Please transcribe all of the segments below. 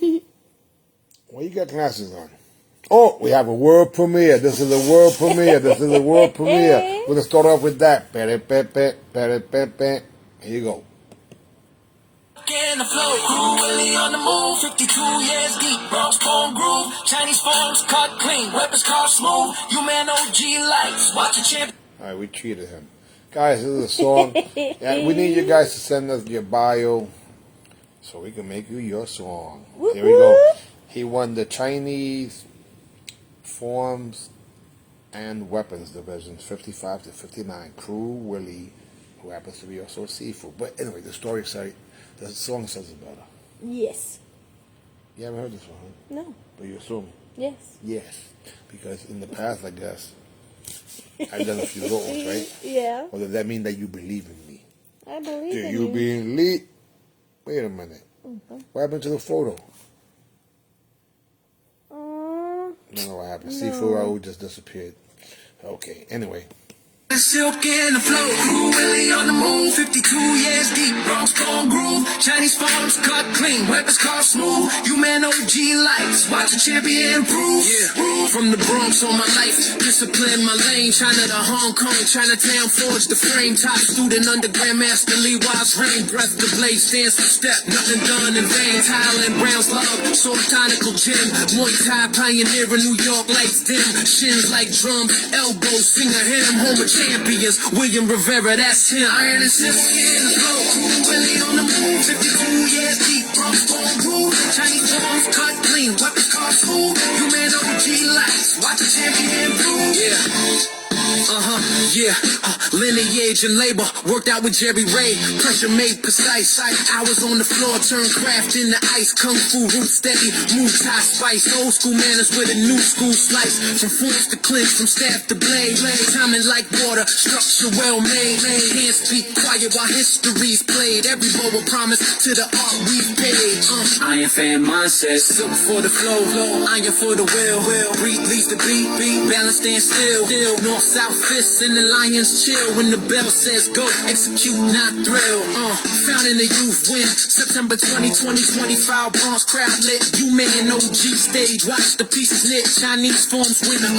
Well, you got glasses on. Oh, we have a world premiere. This is a world premiere. This is a world premiere. We're going to start off with that. Here you go. In the flow, crew really on the move, 52 years deep, Bronx Bone Groove, Chinese phones cut clean, weapons car smooth, UMAN OG lights, watch the champ. Alright, we cheated him. Guys, this is a song. Yeah, we need you guys to send us your bio so we can make you your song. Here we go. He won the Chinese Forms and Weapons Divisions, 55 to 59. Crew Willie, who happens to be also seafood. But anyway, the song says it better. Yes. You haven't heard this one, huh? No. But you assume? Yes. Yes. Because in the past, I guess, I've done a few little ones, right? Yeah. Or does that mean that you believe in me? I believe Do in you you. believe? Wait a minute. What happened to the photo? I don't know what happened. No. Seafood Raoul just disappeared. Okay, anyway. Silk in the flow, crew really on the move, 52 years deep, Bronx Bone Groove, Chinese phones cut clean, weapons car smooth, UMAN OG lights, watch the champion prove. Yeah, from the Bronx on my life, discipline my lane, China to Hong Kong, Chinatown forged the frame, top student under Grandmaster Lee Wise Rain, breath the blade, stands for step, nothing done in vain, Thailand, Brown's love, sword tonical gym, Muay Thai pioneer in New York, lights dim, shins like drums, elbows, sing a hymn, home of champions, William Rivera, that's him. Iron and silk in the flow, crew really on the move, 52 years deep, Bronx Bone Groove, Chinese forms cut clean, weapons car smooth, UMAN OG lights, watch the champion prove. Yeah. Lineage and labor, worked out with Jerry Ray, pressure made precise, hours on the floor, turn craft into ice, kung fu, root steady, move Thai spice, old school manners with a new school slice, from force to clinch, from staff to blade, timing like water, structure well made, hands speak quiet while history's played, every bow a promise to the art we've paid, Iron fan mindset, silk for the flow, iron for the will, breathe leads the beat, balance stand still, north south fists and the lions chill when the bell says go, execute not thrill, found in the youth win, September 2020, 25 Bronx crowd lit, UMAN OG stage, watch the pieces knit, Chinese forms winner,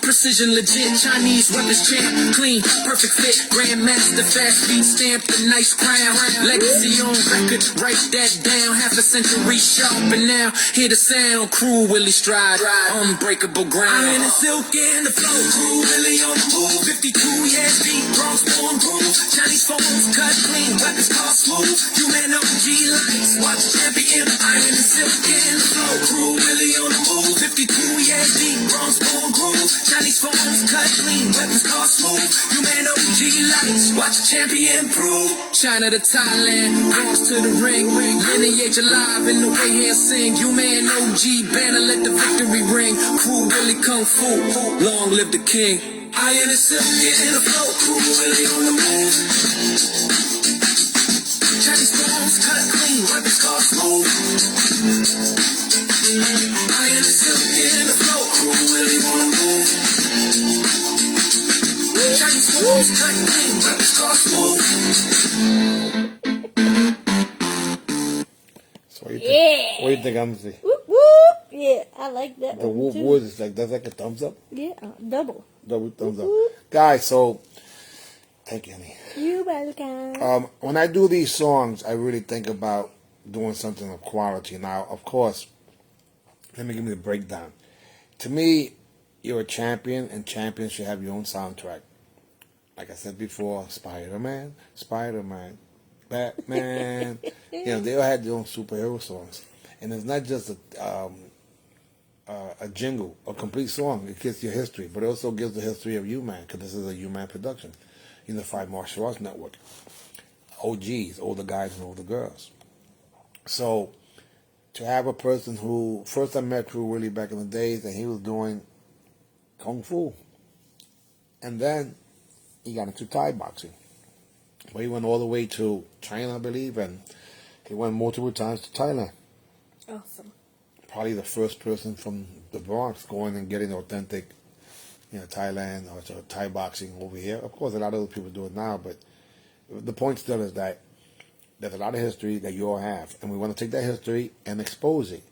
precision legit, Chinese weapons champ, clean, perfect fit, grandmaster, fast feet, stamped a nice crown, legacy on record, write that down, half a century sharp, and now hear the sound, crew Willie stride, unbreakable ground. I'm in the silk in the flow, crew Willie on the move, 52 years deep, Bronx Bone Groove, Chinese phones cut clean, weapons car smooth, UMAN OG lights, watch champion, iron and silk in the flow, crew Willie on the move, 52 years deep, Bronx Bone Groove, Chinese phones cut clean, weapons car smooth, UMAN OG lights, watch champion prove. China to Thailand, Bronx to the ring, lineage alive in the way here sing, UMAN OG banner, let the victory ring, crew Willie Kung Fu, long live the king. Iron and silk in the flow, crew really on the move. Chinese phones cut clean, weapons car smooth. Iron and silk in the flow, crew really on the move. Chinese phones cut clean, weapons car smooth. So what do you think? What do you think I'm saying? Whoop, whoop. Yeah, I like that The one whoop too. whoop is like, that's like a thumbs up? Yeah, double. Double thumbs up. Whoop. Guys, so, thank you, honey. You welcome. When I do these songs, I really think about doing something of quality. Now, of course, let me give you the breakdown. To me, you're a champion, and champions should have your own soundtrack. Like I said before, Spider-Man, Batman. They all had their own superhero songs. And it's not just a jingle, a complete song. It gives your history, but it also gives the history of UMAN, because this is a UMAN production, Unified Martial Arts Network. OGs, older guys and older girls. So, to have a person who, first I met Drew really back in the days, and he was doing Kung Fu. And then he got into Thai boxing. But he went all the way to China, I believe, and he went multiple times to Thailand. Awesome. Probably the first person from the Bronx going and getting authentic, Thailand or Thai boxing over here. Of course, a lot of other people do it now, but the point still is that there's a lot of history that you all have, and we want to take that history and expose it.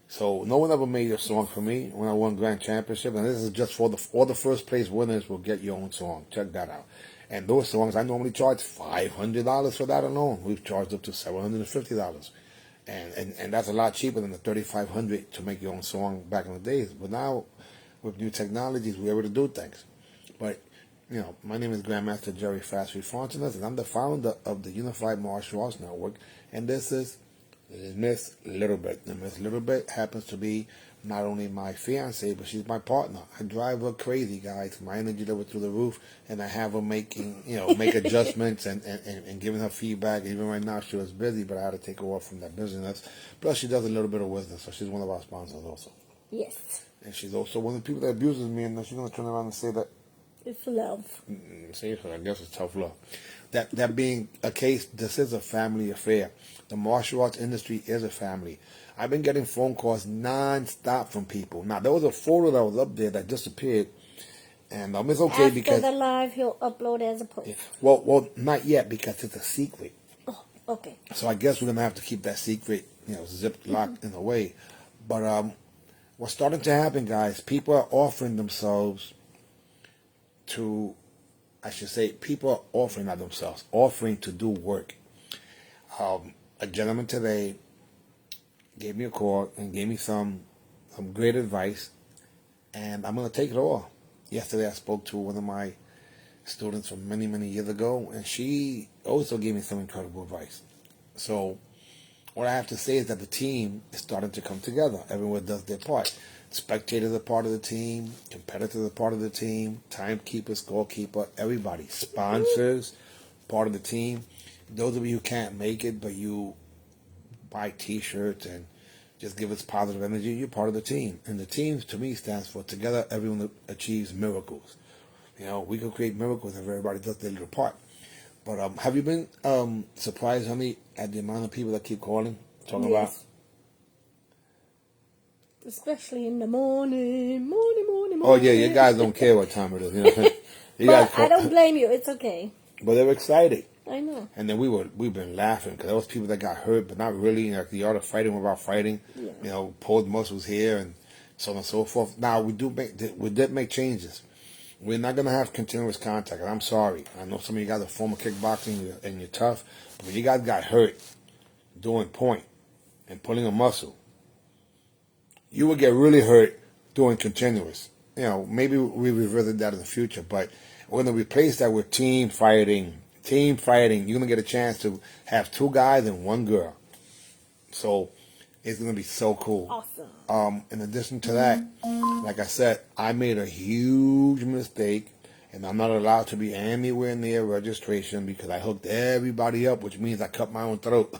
So no one ever made a song for me when I won Grand Championship, and this is just for all the first place winners will get your own song. Check that out. And those songs, I normally charge $500 for that alone. We've charged up to $750, and that's a lot cheaper than the $3,500 to make your own song back in the days. But now, with new technologies, we're able to do things. But my name is Grandmaster Jerry Fastry Fontanes, and I'm the founder of the Unified Martial Arts Network, and this is Miss Little Bit. And Miss Little Bit happens to be not only my fiance, but she's my partner. I drive her crazy, guys. My energy level through the roof, and I have her make adjustments and giving her feedback. Even right now, she was busy, but I had to take her off from that business. Plus, she does a little bit of wisdom, so she's one of our sponsors also. Yes. And she's also one of the people that abuses me, and she's going to turn around and say that. It's love. Say I guess it's tough love. That being a case, this is a family affair. The martial arts industry is a family. I've been getting phone calls non-stop from people. Now, there was a photo that was up there that disappeared, and it's okay because after the live, he'll upload as a post. Yeah, well, not yet because it's a secret. Oh, okay. So I guess we're gonna have to keep that secret, zipped, locked in a way. But what's starting to happen, guys? People are offering themselves to, I should say, people are offering to do work. A gentleman today gave me a call and gave me some great advice, and I'm going to take it all. Yesterday I spoke to one of my students from many, many years ago, and she also gave me some incredible advice. So what I have to say is that the team is starting to come together. Everyone does their part. Spectators are part of the team, competitors are part of the team, timekeeper, scorekeeper, everybody. Sponsors, part of the team. Those of you who can't make it, but you buy T-shirts and just give us positive energy, you're part of the team. And the team, to me, stands for together everyone achieves miracles. We can create miracles if everybody does their little part. But have you been surprised, honey, at the amount of people that keep calling, talking about? Especially in the morning. Oh, yeah, you guys don't care what time it is. But I don't blame you. It's okay. But they're excited. I know. And then we've been laughing because there was people that got hurt, but not really. Like the art of fighting without fighting. Yeah. Pulled muscles here and so on and so forth. Now we did make changes. We're not gonna have continuous contact. And I'm sorry. I know some of you guys are former kickboxing and you're tough, but when you guys got hurt doing point and pulling a muscle, you would get really hurt doing continuous. Maybe we revisit that in the future, but we're gonna replace that with team fighting. Team fighting, you're going to get a chance to have 2 guys and 1 girl. So it's going to be so cool. Awesome. In addition to that, like I said, I made a huge mistake, and I'm not allowed to be anywhere near registration because I hooked everybody up, which means I cut my own throat,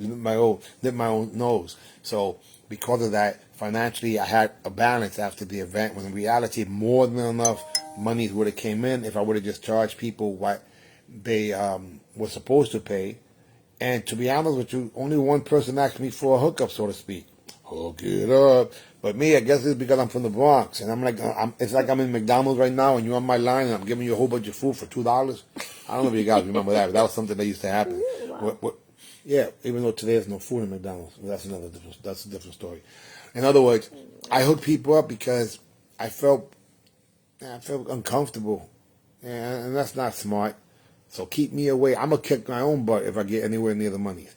did my own nose. So because of that, financially, I had a balance after the event, when in reality, more than enough money would have came in if I would have just charged people what they were supposed to pay. And to be honest with you, only one person asked me for a hookup, so to speak. Hook it up. But me, I guess it's because I'm from the Bronx, and I'm like, it's like I'm in McDonald's right now, and you're on my line, and I'm giving you a whole bunch of food for $2. I don't know if you guys remember that, but that was something that used to happen. Wow. Yeah, even though today there's no food in McDonald's, that's a different story. In other words, I hook people up because I felt uncomfortable, and that's not smart. So keep me away. I'm going to kick my own butt if I get anywhere near the money.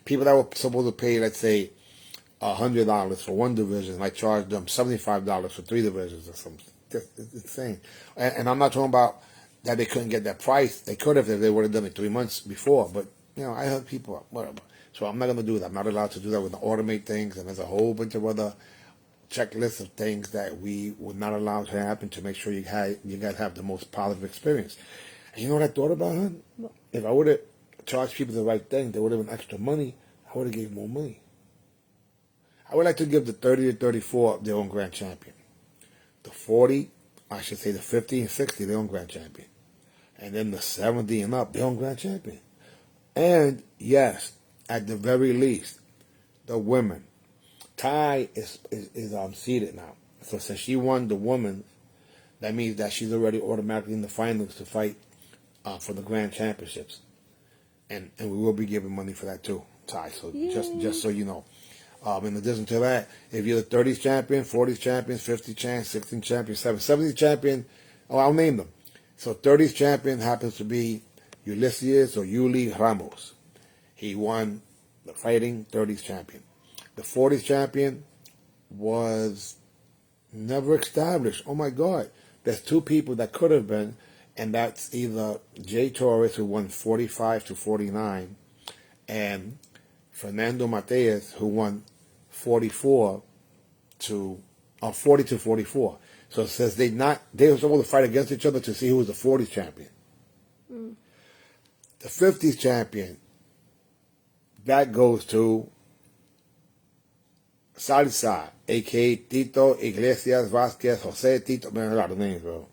People that were supposed to pay, let's say, $100 for 1 division, I charged them $75 for 3 divisions or something. It's insane. And I'm not talking about that they couldn't get that price. They could have if they would have done it 3 months before. But, I hook people up, whatever. So I'm not going to do that. I'm not allowed to do that. We're going to automate things. And there's a whole bunch of other checklists of things that we would not allow to happen to make sure you guys have the most positive experience. And you know what I thought about, hon? What? If I would have charged people the right thing, they would have been extra money. I would have gave more money. I would like to give the 30 to 34 their own grand champion. The 40, I should say the 50 and 60 their own grand champion. And then the 70 and up their own grand champion. And yes, at the very least, the women. Ty is seated now. So since she won the woman, that means that she's already automatically in the finals to fight for the grand championships, and we will be giving money for that too, Ty. So just so you know, In addition to that, if you're the 30s champion, 40s champion, 50s champion, 16 champion, 70s champion, I'll name them. So 30s champion happens to be Ulysses or Yuli Ramos. He won the fighting 30s champion. The 40s champion was never established. Oh my God. There's two people that could have been, and that's either Jay Torres, who won 45 to 49, and Fernando Mateus, who won 40 to 44. So it says they were supposed to fight against each other to see who was the 40s champion. The 50s champion, that goes to Salsa, a.k.a. Tito Iglesias Vasquez Jose Tito. Man, a lot of names, bro.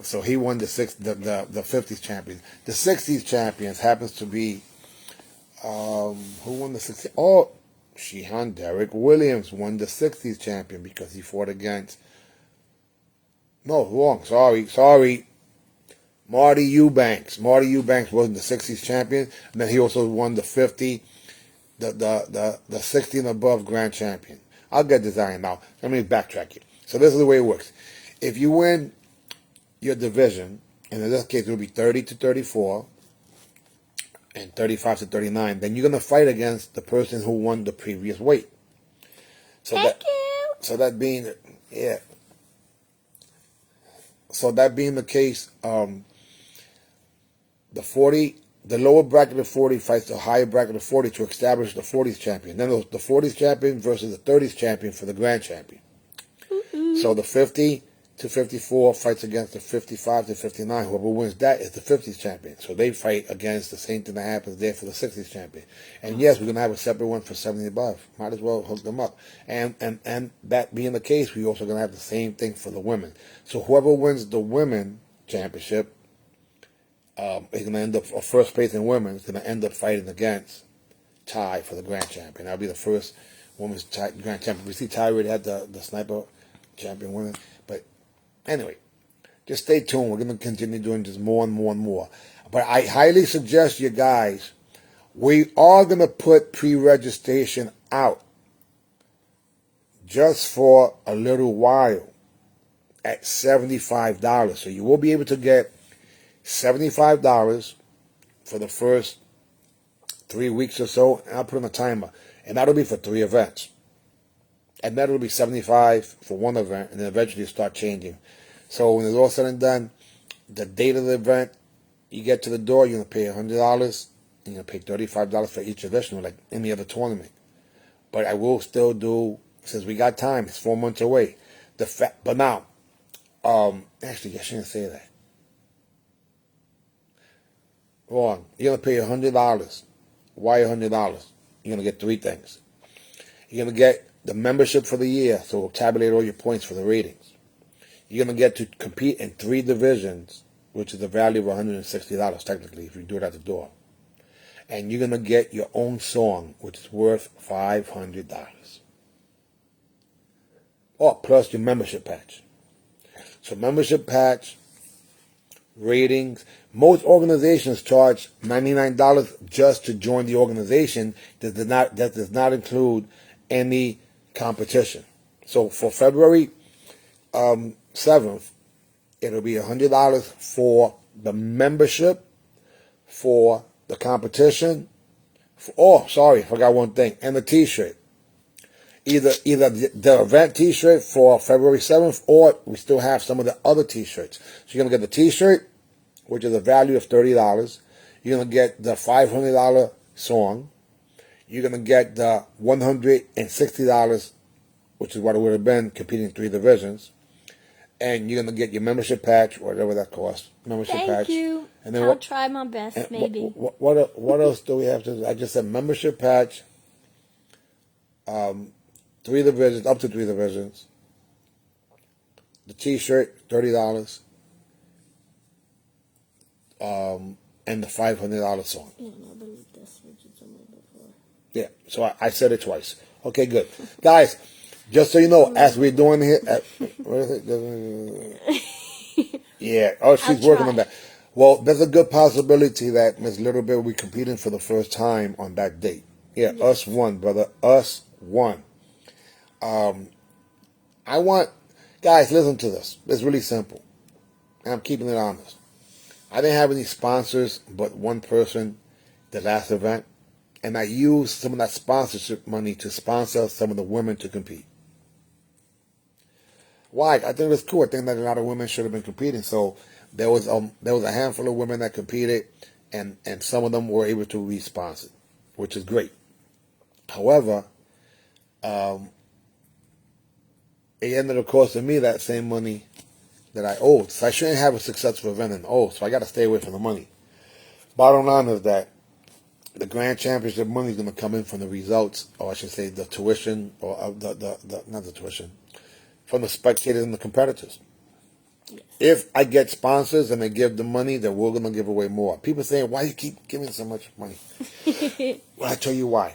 So he won the 50s champion. The 60s champions happens to be, who won the 60s? Oh, Sheehan Derek Williams won the 60s champion because he fought against, no, wrong, sorry. Marty Eubanks. Marty Eubanks wasn't the 60s champion, and then he also won the 50, the 60 and above grand champion. I'll get this ironed out. Let me backtrack it. So this is the way it works. If you win your division, and in this case it will be 30 to 34 and 35 to 39, then you're going to fight against the person who won the previous weight. So So that being the case, the lower bracket of 40 fights the higher bracket of 40 to establish the 40s champion. Then the 40s champion versus the 30s champion for the grand champion. So the 50 to 54 fights against the 55 to 59. Whoever wins that is the 50s champion. So they fight against the same thing that happens there for the 60s champion. And yes, we're going to have a separate one for 70 above. Might as well hook them up. And that being the case, we're also going to have the same thing for the women. So whoever wins the women championship is going to end up, or first place in women, is going to end up fighting against Ty for the grand champion. That'll be the first women's grand champion. We see Ty already had the sniper champion women. But anyway, just stay tuned. We're going to continue doing this more and more and more. But I highly suggest you guys, we are going to put pre-registration out just for a little while at $75. So you will be able to get $75 for the first 3 weeks or so, and I'll put on a timer. And that'll be for 3 events. And that'll be $75 for one event, and then eventually it'll start changing. So when it's all said and done, the date of the event, you get to the door, you're going to pay $100, and you're going to pay $35 for each edition, like any other tournament. But I will still do, since we got time, it's 4 months away. But now, actually, I shouldn't say that. Wrong. You're going to pay $100. Why $100? You're going to get 3 things. You're going to get the membership for the year, so we'll tabulate all your points for the ratings. You're going to get to compete in 3 divisions, which is a value of $160 technically if you do it at the door. And you're going to get your own song, which is worth $500. Oh, plus your membership patch. So membership patch, ratings. Most organizations charge $99 just to join the organization. That does not include any competition. So for February 7th, it'll be $100 for the membership, for the competition. I forgot one thing, and the T-shirt. Either the event T-shirt for February 7th, or we still have some of the other T-shirts. So you're gonna get the T-shirt, which is a value of $30. You're gonna get the $500 song. You're gonna get the $160, which is what it would have been competing in 3 divisions. And you're gonna get your membership patch, whatever that costs. Membership patch. Thank you. And then I'll try my best, maybe. What else do we have to do? I just said membership patch. 3 divisions, up to 3 divisions. The T-shirt, $30. And the $500 song. Yeah, no, I believe that's what you told me before. Yeah, so I said it twice. Okay, good. Guys, just so you know, as we're doing here, what is it? Yeah, she's working on that. Well, there's a good possibility that Ms. Littlebit will be competing for the first time on that date. Yeah, us one, brother. Us one. I want, guys, listen to this. It's really simple. And I'm keeping it honest. I didn't have any sponsors but one person the last event. And I used some of that sponsorship money to sponsor some of the women to compete. Why? I think it was cool. I think that a lot of women should have been competing. So there was a handful of women that competed, and some of them were able to be sponsored, which is great. However, it ended up costing me that same money that I owed. So I shouldn't have a successful event and owe. So I got to stay away from the money. Bottom line is that the Grand Championship money is going to come in from the results, or I should say the tuition, or not the tuition, from the spectators and the competitors. Yes. If I get sponsors and they give the money, then we're going to give away more. People saying, why you keep giving so much money? Well, I tell you why.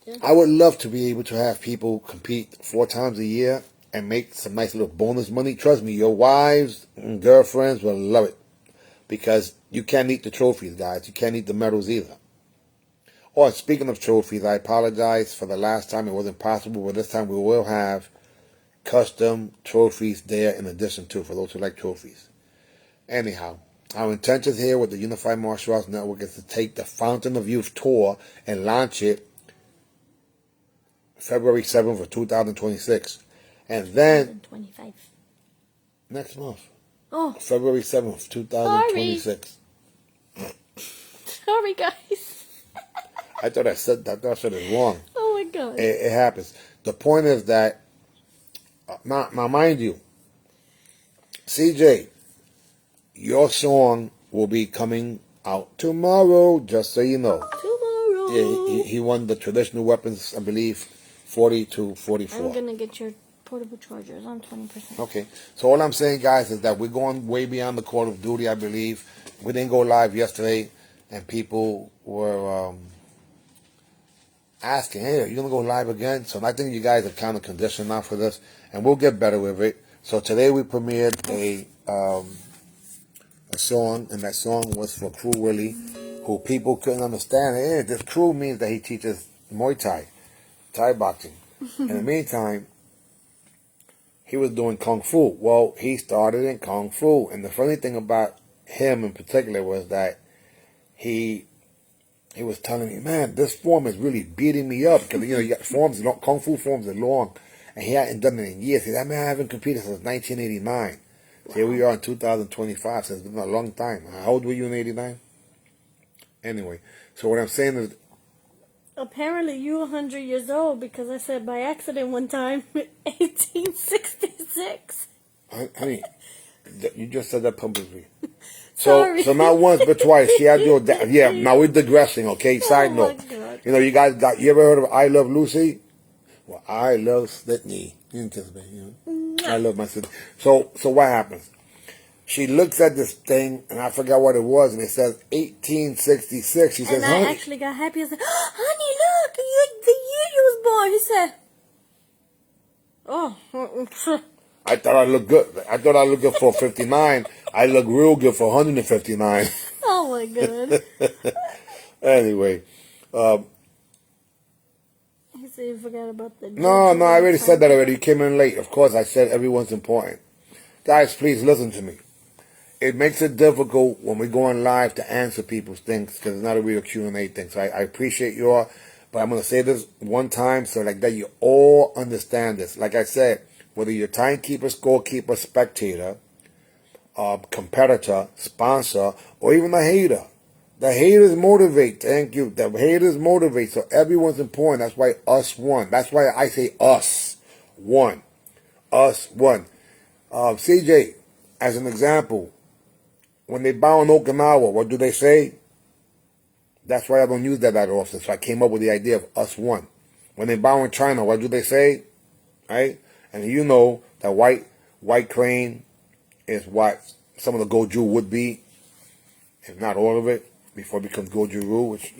Yeah. I would love to be able to have people compete 4 times a year and make some nice little bonus money. Trust me, your wives and girlfriends will love it. Because you can't eat the trophies, guys. You can't eat the medals either. Oh, speaking of trophies, I apologize for the last time. It wasn't possible, but this time we will have custom trophies there in addition to, for those who like trophies. Anyhow, our intentions here with the Unified Martial Arts Network is to take the Fountain of Youth tour and launch it February 7th of 2026. And then 2025. Next month. Oh. February 7th, 2026. Sorry, guys. I thought I said that. I said it wrong. Oh my God. It happens. The point is that, now mind you, CJ, your song will be coming out tomorrow, just so you know. Tomorrow. Yeah, he won the traditional weapons, I believe, 40 to 44. I'm going to get your portable chargers on 20%. Okay. So all I'm saying, guys, is that we're going way beyond the Call of Duty, I believe. We didn't go live yesterday, and people were asking, hey, are you going to go live again? So I think you guys are kind of conditioned now for this, and we'll get better with it. So today we premiered a song, and that song was for Crew Willie, who people couldn't understand. Hey, this Crew means that he teaches Muay Thai, Thai boxing. In the meantime, he was doing Kung Fu. Well, he started in Kung Fu, and the funny thing about him in particular was that he was telling me, man, this form is really beating me up. Because, you got forms, Kung Fu forms are long. And he hadn't done it in years. He said, man, I haven't competed since 1989. Wow. So here we are in 2025. So it's been a long time. How old were you in 89? Anyway, so what I'm saying is... Apparently you 100 years old, because I said by accident one time, 1866. Honey, you just said that publicly. Sorry. So not once but twice. She had your now we're digressing, okay? Side note. God. You guys you ever heard of I Love Lucy? Well, I love Sydney. You can kiss me, I love my sister. So what happens? She looks at this thing, and I forgot what it was, and it says 1866. She says, and I actually got happy. I said, honey, look, the year you was born. He said, oh. I thought I looked good. I thought I looked good for 59. I look real good for 159. Oh, my God. Anyway. You said you forgot about the... No, I already said that already. You came in late. Of course, I said everyone's important. Guys, please listen to me. It makes it difficult when we go on live to answer people's things because it's not a real Q&A thing. So I appreciate you all. But I'm going to say this one time so like that you all understand this. Like I said, whether you're timekeeper, scorekeeper, spectator, competitor, sponsor, or even a hater. The haters motivate. Thank you. The haters motivate. So everyone's important. That's why us one. That's why I say us one. Us one. CJ, as an example, when they bow in Okinawa, what do they say? That's why I don't use that often. So I came up with the idea of us one. When they bow in China, what do they say? Right? And you know that white crane is what some of the Goju would be, if not all of it, before it becomes Goju-Ryu, which,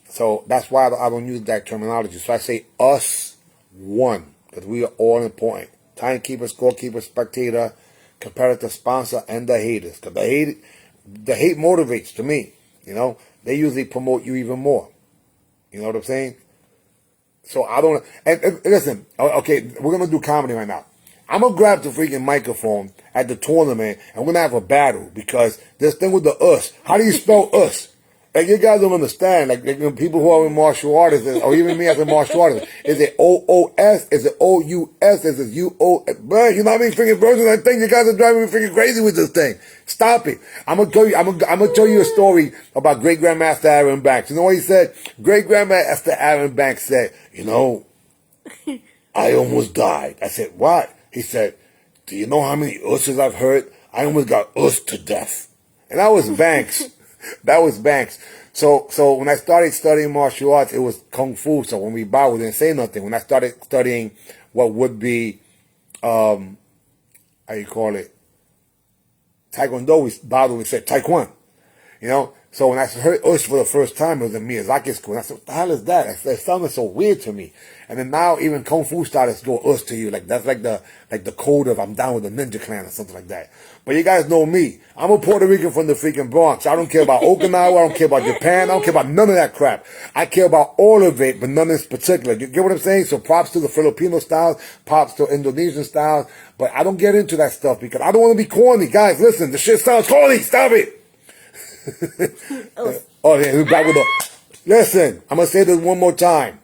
So that's why I don't use that terminology. So I say us one, because we are all important. Timekeeper, scorekeeper, spectator, competitor, sponsor, and the haters. Because the hate motivates to me. They usually promote you even more. You know what I'm saying? So I don't. And listen, okay, we're gonna do comedy right now. I'm gonna grab the freaking microphone at the tournament, and we're gonna have a battle because this thing with the us. How do you spell us? Like, you guys don't understand. Like people who are in martial arts, or even me as a martial artist, is it OOS? Is it OUS? Is it UO? Man, you know how many freaking versions I think you guys are driving me freaking crazy with this thing. Stop it. I'm gonna tell you. I'm gonna tell you a story about Great Grandmaster Aaron Banks. You know what he said? Great Grandmaster Aaron Banks said, "You know, I almost died." I said, "What?" He said, "Do you know how many usses I've heard? I almost got us to death." And that was Banks. That was Banks. So when I started studying martial arts, it was Kung Fu. So when we bowed, we didn't say nothing. When I started studying what would be, how you call it, Taekwondo, we bowed and we said Taekwondo. You know? So when I heard us for the first time, it was in Miyazaki school. And I said, what the hell is that? It sounded so weird to me. And then now even Kung Fu started to do us to you. Like, that's like the code of I'm down with the Ninja Clan or something like that. But you guys know me. I'm a Puerto Rican from the freaking Bronx. I don't care about Okinawa. I don't care about Japan. I don't care about none of that crap. I care about all of it, but none in particular. You get what I'm saying? So props to the Filipino styles, props to Indonesian styles. But I don't get into that stuff because I don't want to be corny. Guys, listen, the shit sounds corny. Stop it. Oh, yeah, we're back with the... Listen, I'm going to say this one more time.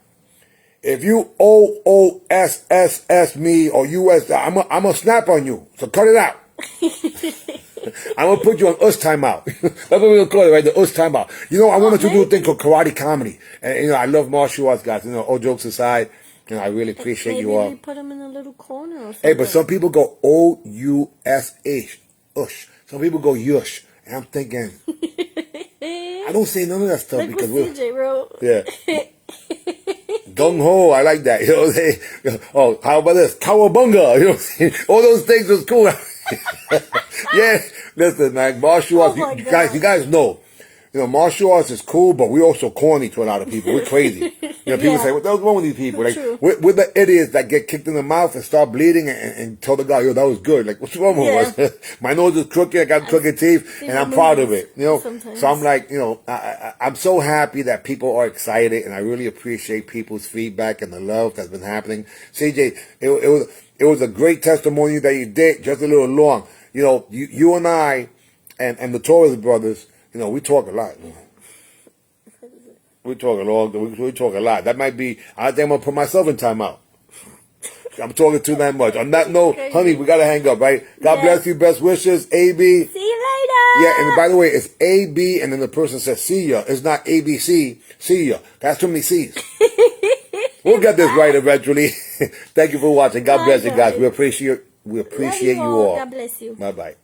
If you OOSSS me or US, I'm going to snap on you. So cut it out. I'm going to put you on us timeout. That's what we're going to call it, right? The us timeout. You know, I wanted to do a thing called karate comedy. And, you know, I love martial arts, guys. You know, all jokes aside, you know, I really appreciate you all. Maybe put them in a little corner or something. Hey, but some people go OUSH. Ush. Some people go yush. And I'm thinking, I don't say none of that stuff like because what CJ wrote. Yeah. Gung ho, I like that. You know what I'm saying? Oh, how about this? Cowabunga. You know what I'm saying? All those things was cool. Yeah. Listen, man, martial arts, you guys know. You know, martial arts is cool, but we're also corny to a lot of people. We're crazy. You know, people say, what the hell's wrong with these people? Like, we're the idiots that get kicked in the mouth and start bleeding and tell the guy, yo, that was good. Like, what's wrong with us? My nose is crooked, I got crooked teeth, and I'm proud of it. You know, sometimes. So I'm like, you know, I'm so happy that people are excited, and I really appreciate people's feedback and the love that's been happening. CJ, it was a great testimony that you did, just a little long. You know, you and I and the Torres brothers, you know, we talk a lot. Man. We talk a lot. That might be, I think I'm going to put myself in timeout. I'm talking too that much. On that note, honey, we got to hang up, right? God bless you. Best wishes. AB. See you later. Yeah, and by the way, it's AB, and then the person says see ya. It's not ABC. See ya. That's too many C's. We'll get this right eventually. Thank you for watching. God bless you guys. We appreciate you all. God bless you. Bye-bye.